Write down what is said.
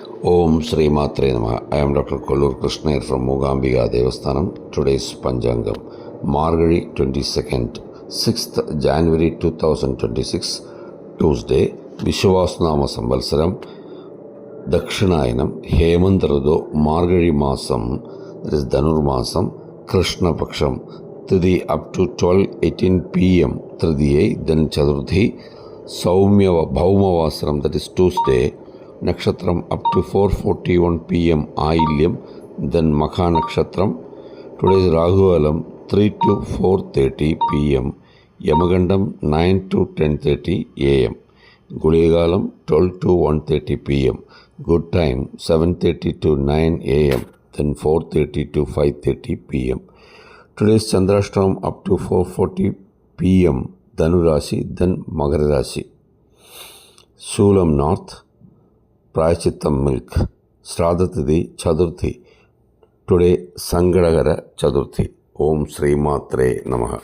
Om Sri Matre Namaha. I am Dr. Kollur Krishnair from Moogambika Devasthanam. Today's Panchangam, Margazhi 22nd, 6th January 2026, Tuesday, Vishwasnama Samvalsaram, Dakshinayanam, Hemant Rudu, Margazhi Masam, that is Dhanur Masam, Krishna Paksham, Tidi up to 12:18 p.m. Tridiyai, then Chaturthi, Saumya Bhaumavasaram, that is Tuesday, Nakshatram up to 4:41 p.m. Ailyam, then Makha Nakshatram. Today is Rahuvalam 3 to 4:30 p.m. Yamagandam 9 to 10:30 a.m. Guligalam 12 to 1:30 p.m. Good time 7:30 to 9 a.m. then 4:30 to 5:30 p.m. Today is Chandrashtam up to 4:40 p.m. Dhanu Rashi, then Magara Rashi. Shulam North, Prayachittam Milk, Shraddha Chaturthi. Today Sangadagara Chaturthi. Om Sri Matre Namaha.